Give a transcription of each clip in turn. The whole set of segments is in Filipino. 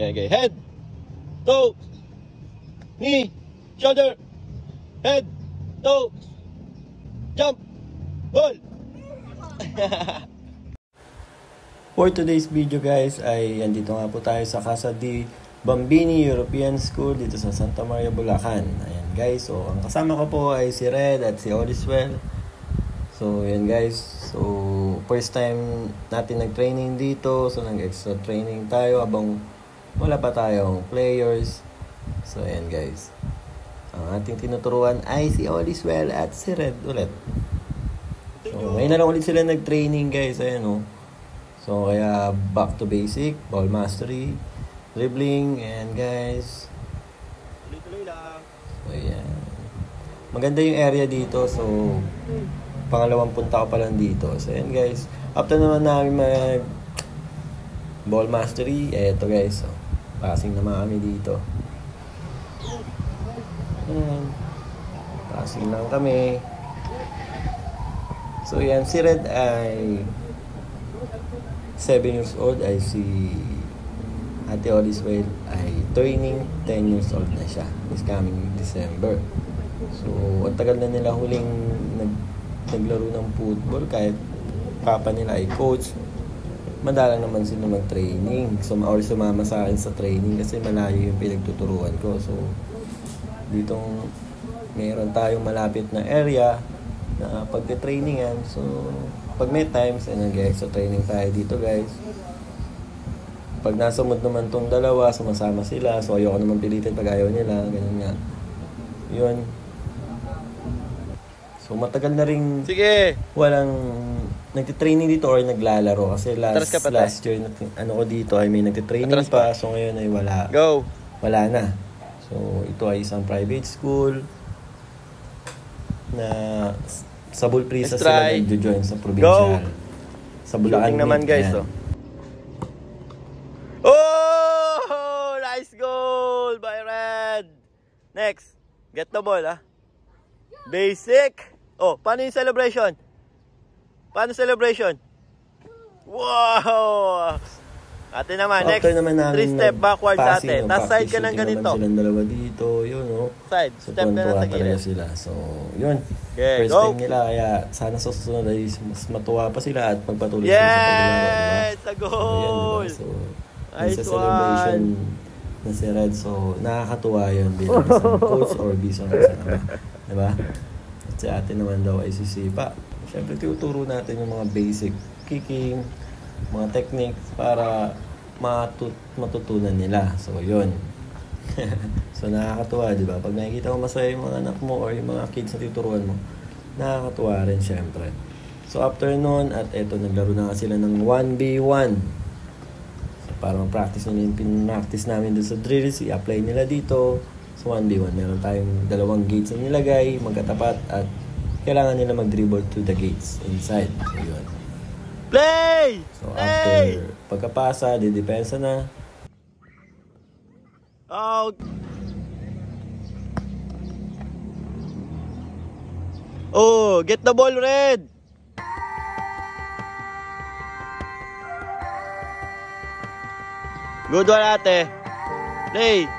Okay. Head, toe, knee, shoulder, head, toe, jump, ball. For today's video guys ay andito nga po tayo sa Casa di Bambini European School dito sa Santa Maria, Bulacan. Ayan guys, so ang kasama ko po ay si Red at si Oliswell. So ayan guys, so first time natin nag-training dito, so nag-extra training tayo habang wala pa tayong players. So ayan guys, ang ating tinuturuan ay si Oliswell at si Red ulit. So ngayon na lang ulit sila nag-training guys, ayan o. So kaya back to basic, ball mastery, dribbling, and guys, tuloy-tuloy lang. So ayan, maganda yung area dito. So pangalawang punta ko pa lang dito. So ayan guys, after naman namin mag ball mastery, eto guys, so passing naman kami dito. Ayan, passing lang kami. So yan, si Red ay 7 years old, ay si Ate Oliswell ay turning 10 years old na siya this coming December. So ang tagal na nila huling naglaro ng football, kahit papa nila ay coach, madalang naman sila mag-training. So sumama sa akin sa training kasi malayo yung pinagtuturuan ko. So ditong meron tayong malapit na area na pagte-trainingan. So pag may times ay nag-extra training tayo dito guys. Pag nasa mood naman tong dalawa, sumasama sila. So ayoko naman pilitin pag ayaw nila, ganyan nga. Yun. So matagal na rin walang nagtitraining dito or naglalaro kasi last year ano ko dito ay may nagtitraining pa. So ngayon ay wala na. So ito ay isang private school na sa Bulprisa sila nag-join sa provincial. Sa Bulacan naman guys. Oh, nice goal by Red. Next, get the ball Basic. Oh, paano yung celebration? Wow! Ate naman, next, 3 step backwards ate. Tapos side ka ng ganito. Silang dalawa dito, yun Side, so, step ka na sa gilid. Sila. So, yun. Okay, first time nila, kaya sana sa susunod ay mas matuwa pa sila at magpatuloy sila sa paglalaro. Yes! A goal! So, nice sa celebration na si Red. So, nakakatuwa yun bilang isang coach or bisong isang ama. Diba? At si ate naman daw ay sisipa. Siyempre, tuturo natin yung mga basic kicking, mga techniques para matutunan nila. So, yun. So, nakakatuwa, di ba? Pag nakikita mo masaya yung mga anak mo or yung mga kids na tuturuan mo, nakakatuwa rin, syempre. So, after nun, at eto, naglaro na sila ng 1v1. So, para ma-practice nila yung pin-practice namin doon sa drills, i-apply nila dito. So, 1v1. Meron tayong 2 gates na nilagay, magkatapat, at kailangan nila mag-dribble to the gates inside. So, yun. Play! So, after pagkapasa, didepensa na. Out! Oh, get the ball, Red! Good one, ate. Play!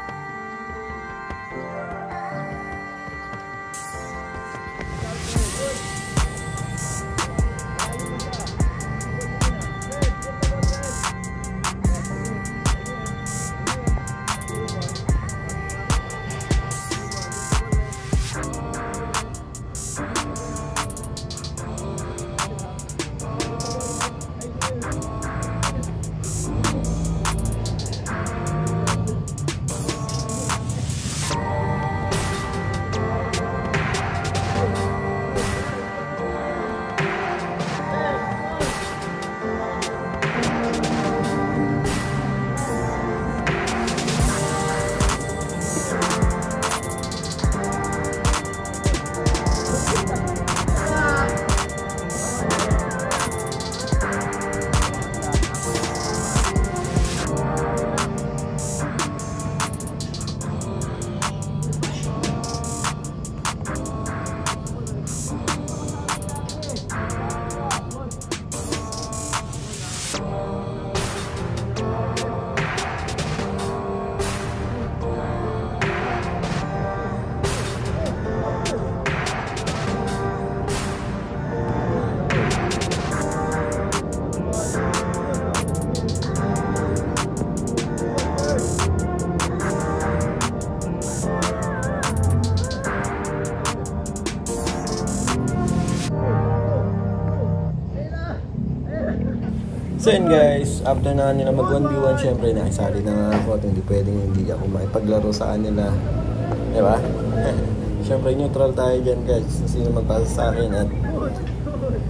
So yun guys, after na nila mag 1v1, syempre nakisali na nga ako at hindi pwedeng hindi ako makipaglaro sa kanila. Diba? Syempre neutral tayo dyan guys. Sino magpasa sa akin at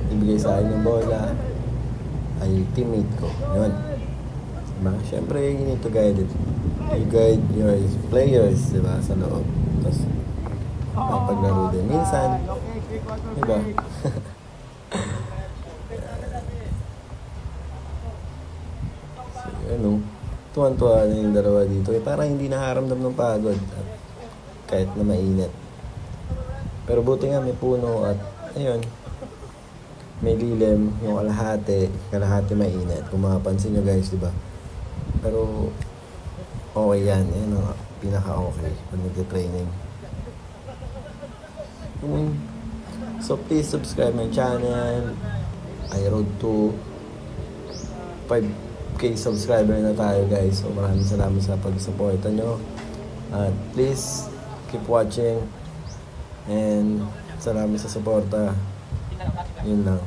ibigay sa akin yung bola ay teammate ko. Yun. Diba? Syempre you need to guide it. You guide your players, diba? Sa loob. Tapos makipaglaro din. Minsan, diba? Ano, tuwan-tuwa na yung dalawa dito. Parang hindi nakaramdam ng pagod at kahit na mainit. Pero buti nga may puno at ayun, may lilim, yung kalahati mainit. Kung mapapansin nyo guys, diba? Pero okay yan. Yan ang pinaka-okay pag nag-training. So please subscribe my channel. I road to 5K subscriber na tayo guys. So maraming salamat sa pag-suporta nyo. At please keep watching. And salamat sa suporta. Yun lang.